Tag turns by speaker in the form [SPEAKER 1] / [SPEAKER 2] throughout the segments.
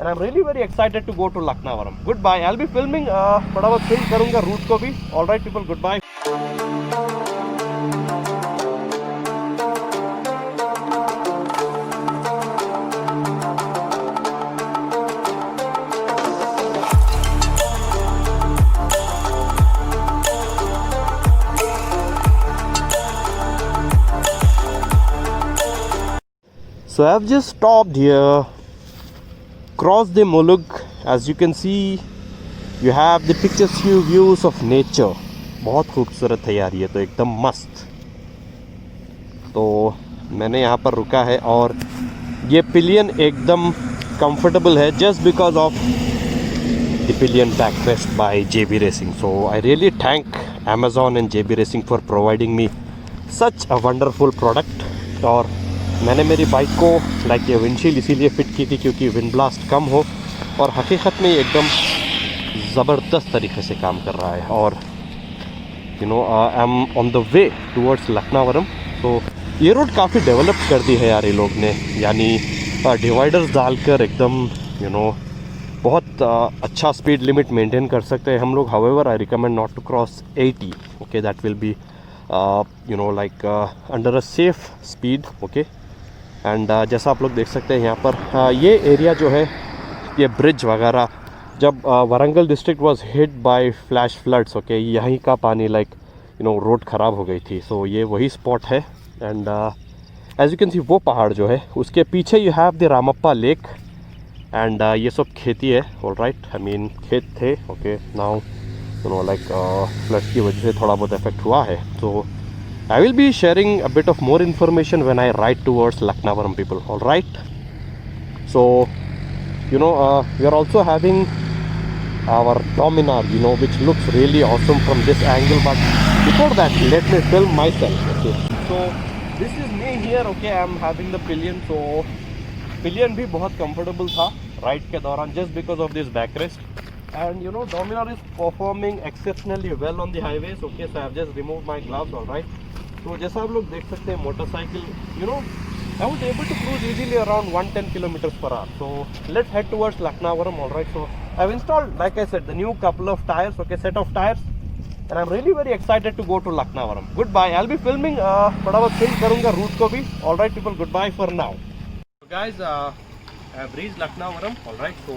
[SPEAKER 1] and I'm really very excited to go to Laknavaram. Goodbye. I'll be filming थोड़ा बहुत film करूँगा route को भी. All right people, goodbye. So I've just stopped here, crossed the Mulug. As you can see, you have the picturesque views of nature. बहुत खूबसूरत है यार, ये तो एकदम मस्त. तो मैंने यहाँ पर रुका है और ये पिलियन एकदम comfortable है just because of the pillion backrest by JB Racing. So I really thank Amazon and JB Racing for providing me such a wonderful product. और मैंने मेरी बाइक को लाइक ये विंडशील्ड इसीलिए फ़िट की थी क्योंकि विंड ब्लास्ट कम हो, और हकीकत में ये एकदम ज़बरदस्त तरीके से काम कर रहा है. और you know I am on the way towards Lakhanavaram. तो ये रोड काफ़ी डेवलप कर दी है यार ये लोग ने, यानी डिवाइडर्स डालकर एकदम यू नो बहुत अच्छा स्पीड लिमिट मेंटेन कर सकते हैं हम लोग. However I recommend not to cross 80. Okay, that will be you know like under a safe speed. Okay, and जैसा आप लोग देख सकते हैं यहाँ पर ये एरिया जो है, ये ब्रिज वगैरह, जब Warangal district was hit by flash floods, okay, यहीं का पानी लाइक यू नो रोड ख़राब हो गई थी. सो ये वही स्पॉट है. And as you can see वो पहाड़ जो है उसके पीछे you have the Ramappa lake. And ये सब खेती है. ऑल राइट, आई मीन खेत थे. Okay, now you know like flood की वजह से थोड़ा बहुत इफेक्ट हुआ है. तो I will be sharing a bit of more information when I ride towards Laknavaram people. All right. So, you know, we are also having our Dominar, you know, which looks really awesome from this angle. But before that, let me film myself. Okay. So this is me here. Okay, I am having the pillion. So pillion भी बहुत comfortable था ride के दौरान just because of this backrest. And you know, Dominar is performing exceptionally well on the highways. Okay, so I have just removed my gloves. All right. तो जैसा आप लोग देख सकते हैं motorcycle, you know I was able to cruise easily around 110 kilometres per hour. So let's head towards Lakhanavaram. Alright, so I have installed like I said the new couple of tyres. Okay, set of tyres, and I am really very excited to go to Lakhanavaram. Good bye. I will be filming थोड़ा बहुत film करूँगा route को भी. Alright people, good bye for now. Guys, I have reached Lakhanavaram. Alright, तो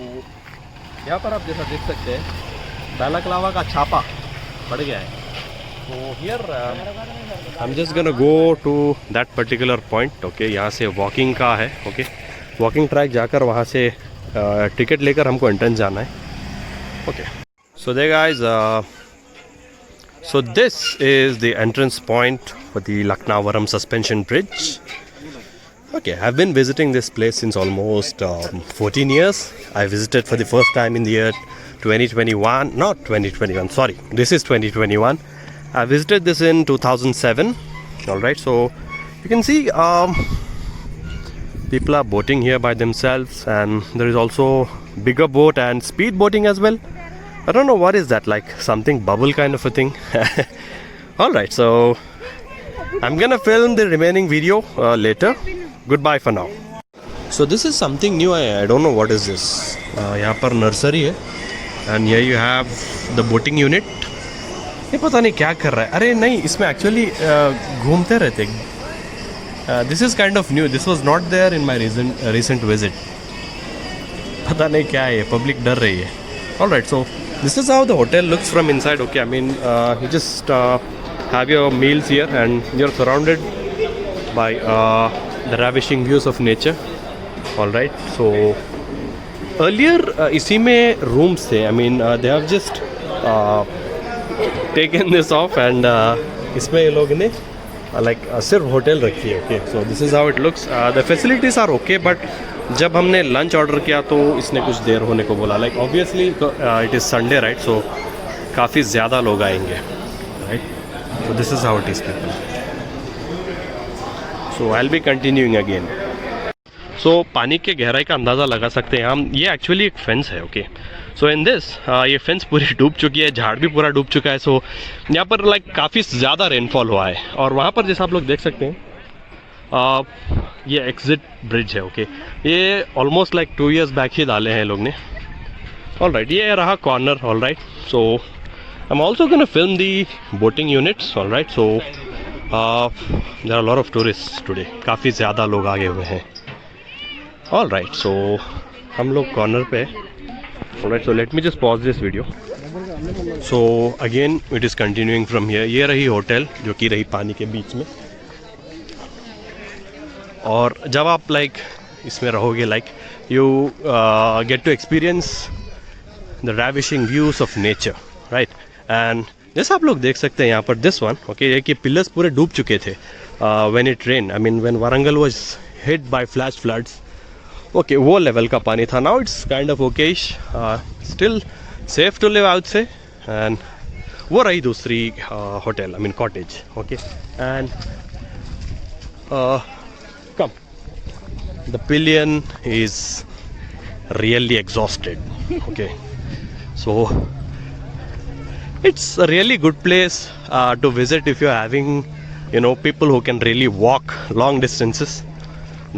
[SPEAKER 1] यहाँ पर आप जैसा देख सकते हैं बैलाक्लावा का छापा पड़ गया है. So here I'm just gonna go to that particular point. Okay, यहाँ से वॉकिंग का है. Okay, वॉकिंग ट्रैक जाकर वहाँ से टिकट लेकर हमको एंट्रेंस जाना है. Okay, so there guys, so this is the entrance point for the Laknavaram suspension bridge. Okay, I've been visiting this place since almost 14 years. I visited for the first time in the year 2021, not 2021, sorry, this is 2021. I visited this in 2007. All right, so you can see people are boating here by themselves, and there is also bigger boat and speed boating as well. I don't know what is that, like something bubble kind of a thing. All right, so I'm gonna film the remaining video later. Goodbye for now. So this is something new. I don't know what is this. यहाँ पर nursery है, and here you have the boating unit. ये पता नहीं क्या कर रहा है. अरे नहीं, इसमें एक्चुअली घूमते रहते. This is kind of new. This was not there in my recent visit. पता नहीं क्या है, पब्लिक डर रही है. Alright, so this is how the hotel looks from inside. Okay, I mean you just have your meals here and you are surrounded by the ravishing views of nature. Alright, so earlier इसी में rooms थे. I mean they have just taken this off, and इसमें ये लोग ने like सिर्फ hotel रखी है. Okay, so this is how it looks. The facilities are okay, but जब हमने लंच ऑर्डर किया तो इसने कुछ देर होने को बोला. Like obviously it is Sunday, right, so काफ़ी ज़्यादा लोग आएंगे. Right, so this is how it is people. So I will be continuing again. सो पानी के गहराई का अंदाज़ा लगा सकते हैं हम. ये एक्चुअली एक फेंस है. ओके, सो इन दिस ये फेंस पूरी डूब चुकी है, झाड़ भी पूरा डूब चुका है. सो यहाँ पर लाइक काफ़ी ज़्यादा रेनफॉल हुआ है. और वहाँ पर जैसा आप लोग देख सकते हैं ये एग्जिट ब्रिज है। ओके ये ऑलमोस्ट लाइक 2 years बैक ही डाले हैं लोग ने। ऑल राइट, ये रहा corner. All right, so I am also gonna film the boating units. All right, so there are lot of tourist today, काफ़ी ज़्यादा लोग आगे हुए हैं। ऑल राइट, सो हम लोग कॉर्नर पे। All right, so let me just pause this video. So again it is continuing from here. ये रही होटल जो कि रही पानी के बीच में। और जब आप लाइक इसमें रहोगे, like you get to experience the ravishing views of nature, right. And जैसे आप लोग देख सकते हैं यहाँ पर दिस वन, ओके, ये कि पिलर्स पूरे डूब चुके थे when it rain, I mean when Warangal was hit by flash floods. Okay, वो लेवल का पानी था। Now it's kind of okayish, still safe to live out से। एंड वो रही दूसरी hotel, I mean cottage. Okay, and come, the pillion is really exhausted. Okay, so it's a really good place to visit if you're having, you know, people who can really walk long distances.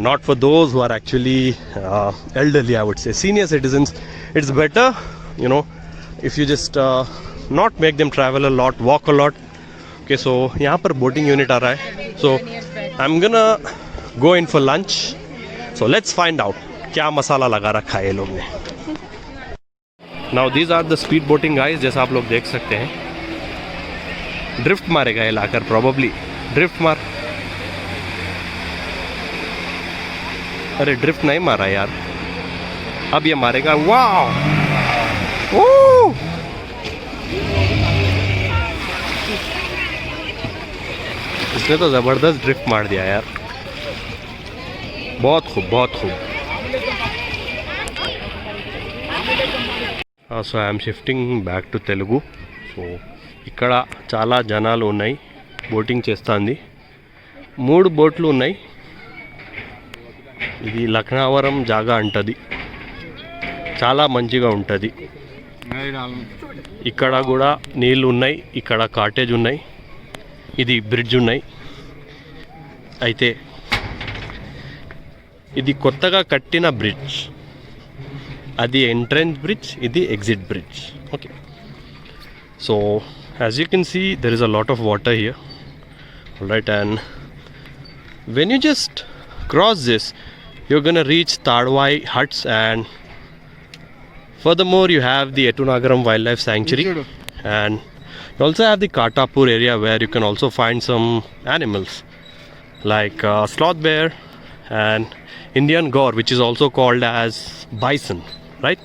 [SPEAKER 1] Not for those who are actually elderly, I would say. Senior citizens, it's better, you know, if you just not make them travel a lot, walk a lot. Okay, so यहाँ पर boating unit आ रहा है. So I'm gonna go in for lunch. So let's find out क्या मसाला लगा रखा है ये लोग ने. Now these are the speed boating guys, जैसा आप लोग देख सकते हैं. ड्रिफ्ट मारेगा ये लाकर, probably ड्रिफ्ट मार. अरे ड्रिफ्ट नहीं मारा यार, अब ये मारेगा. वाओ, इसने तो ज़बरदस्त ड्रिफ्ट मार दिया यार. बहुत खूब, बहुत खूब. So I'm shifting back to Telugu. So ఇక్కడ చాలా జనాలు ఉన్నాయి, బోటింగ్ చేస్తుంది. 3 బోట్లు ఉన్నాయి. ఇది లక్నావరం జాగా అంటది, చాలా మంచిగా ఉంటుంది. ఇక్కడ కూడా నీళ్ళు ఉన్నాయి, ఇక్కడ కాటేజ్ ఉన్నాయి, ఇది బ్రిడ్జ్ ఉన్నాయి. అయితే ఇది కొత్తగా కట్టిన బ్రిడ్జ్, అది ఎంట్రన్స్ బ్రిడ్జ్, ఇది exit bridge. Okay, so as you can see there is a lot of water here. Right, and when you just cross this, you're gonna reach Tadwai huts, and furthermore you have the Etunagaram Wildlife Sanctuary, and you also have the Katapur area where you can also find some animals like sloth bear and Indian gaur, which is also called as bison, right?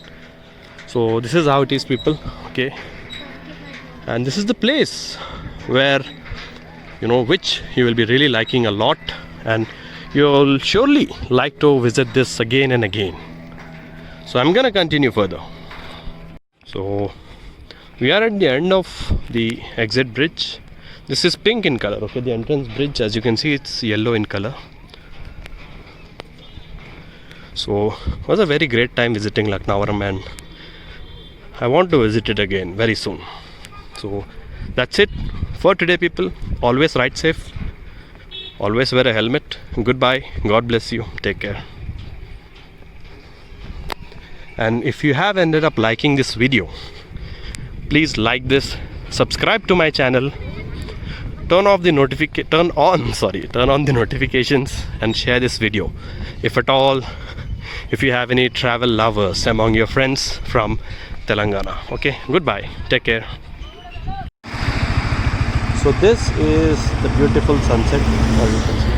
[SPEAKER 1] So this is how it is, people. Okay, and this is the place where, you know, which you will be really liking a lot, and you'll surely like to visit this again and again. So I'm gonna continue further. So we are at the end of the exit bridge. This is pink in color. Okay, the entrance bridge, as you can see, it's yellow in color. So it was a very great time visiting Laknavaram, and I want to visit it again very soon. So that's it for today, people. Always ride safe, always wear a helmet. Goodbye, God bless you, take care. And if you have ended up liking this video, please like this, subscribe to my channel, turn on the notifications, and share this video. If at all, if you have any travel lovers among your friends from Telangana. Okay, goodbye, take care. So this is the beautiful sunset, as you can see.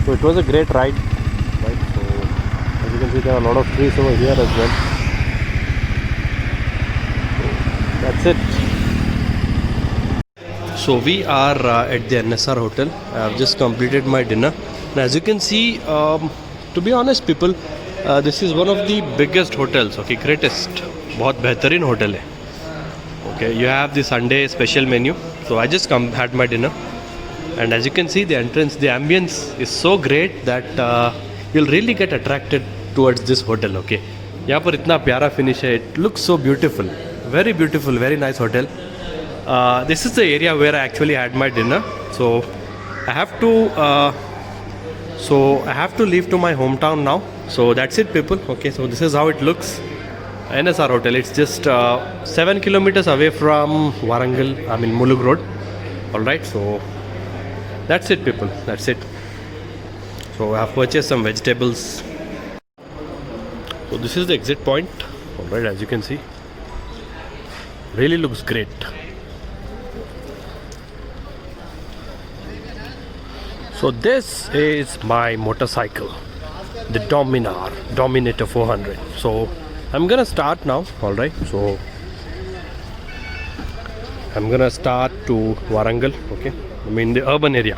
[SPEAKER 1] So it was a great ride, right? So as you can see, there are a lot of trees over here as well. So that's it. So we are at the NSR hotel. I have just completed my dinner, and as you can see, to be honest, people, this is one of the biggest hotels. Okay, greatest, बहुत बेहतरीन hotel है. Okay, you have the Sunday special menu. So I just had my dinner, and as you can see, the entrance, the ambience is so great that you'll really get attracted towards this hotel. Okay, यहाँ पर इतना प्यारा finish है. It looks so beautiful, very nice hotel. This is the area where I actually had my dinner. So I have to leave to my hometown now. So that's it, people. Okay, so this is how it looks. NSR Hotel. It's just 7 kilometers away from Warangal. I mean Mulug Road. All right. So that's it, people. That's it. So I have purchased some vegetables. So this is the exit point. All right, as you can see, really looks great. So this is my motorcycle, the Dominator 400. So I'm gonna start now. All right. So I'm gonna start to Warangal. Okay. I mean the urban area.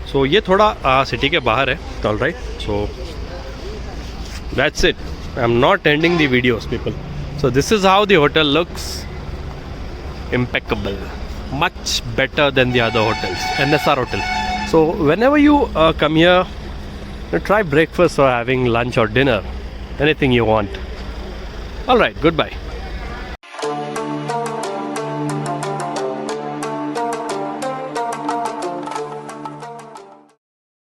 [SPEAKER 1] So ये थोड़ा city के बाहर है. All right. So that's it. I'm not ending the videos, people. So this is how the hotel looks. Impeccable. Much better than the other hotels. NSR Hotel. So whenever you come here, try breakfast or having lunch or dinner. Anything you want. Alright, goodbye.